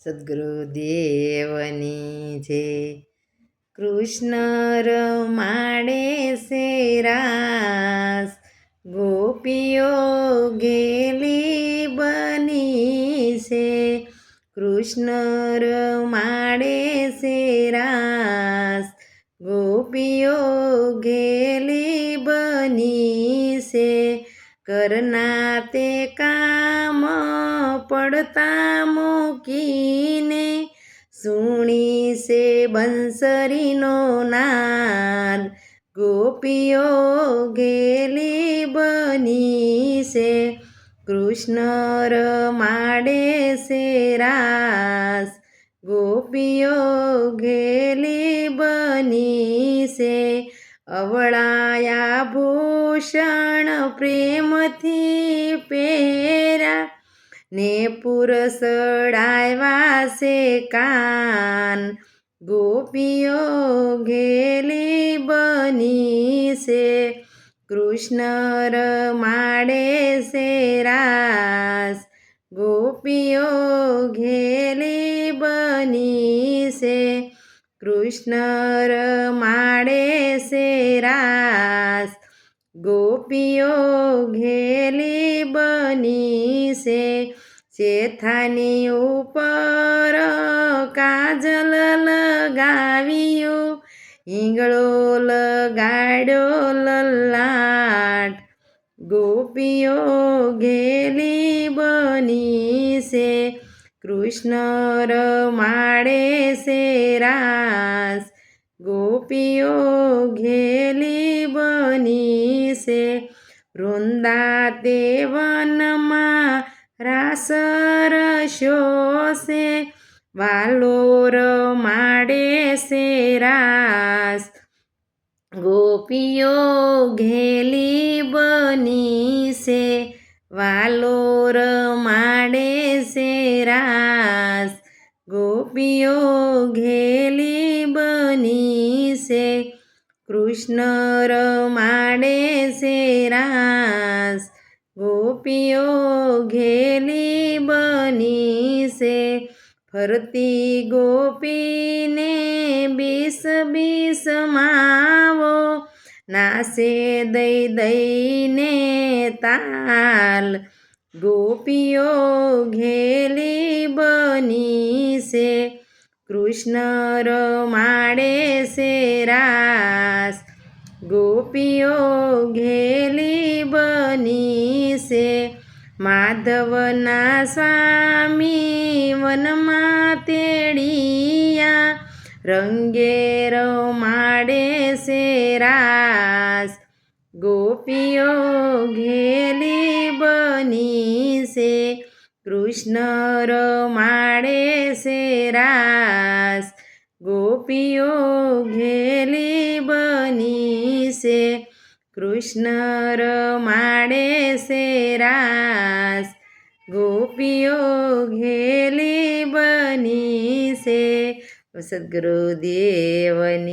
સદ્ગુરુદેવની જય. કૃષ્ણ રમાડે છે રાસ, ગોપીઓ ગેલી બની છે. કૃષ્ણ રમાડે છે રાસ, ગોપીઓ ગેલી બની છે. કરના તે કામ પડતા મૂકીને, સુણી છે બંસરીનો નાદ. ગોપીઓ ગેલી બની છે, કૃષ્ણ રમાડે છે રાસ, ગોપીઓ ગેલી બની છે. અવળાયા ભૂષણ પ્રેમથી પહેર્યા, ને પુરસડાવ્યા છે કાન. ગોપીઓ ગેલી બની છે, કૃષ્ણ રમાડે છે રાસ, ગોપીઓ ગેલી બની છે. કૃષ્ણ રમાડે છે રાસ, ગોપીઓ ગેલી બની છે. શેથાની ઉપર કાજલ લગાવ્યું, હિંગળો લગાડ્યો લલાટ. ગોપીઓ ગેલી બની છે, કૃષ્ણ રમાડે છે રાસ, ગોપીઓ ગેલી બની છે. વૃંદા તે વનમાં રાસ રચ્યો છે, વાલો રમાડે છે રાસ, ગોપીઓ ગેલી બની છે. વાલો રમાડે છે રાસ, ગોપીઓ ગેલી બની છે. કૃષ્ણ રમાડે છે રાસ, ગોપીઓ ગેલી બની છે. ફરતી ગોપીને બીસ બીસ માવો, નાસે દઈ દઈને તાલ. ગોપીઓ ગેલી બની છે, કૃષ્ણ રમાડે છે રાસ, ગોપીઓ ગેલી બની છે. માધવના સ્વામી વનમાં તેડિયા, રંગે રમાડે છે રાસ, ગોપીઓ ગેલી બની છે. કૃષ્ણ રમાડે છે રાસ, ગોપીઓ ગેલી બની છે. કૃષ્ણ રમાડે છે રાસ, ગોપીઓ ગેલી બની છે. સદ્ગુરુદેવની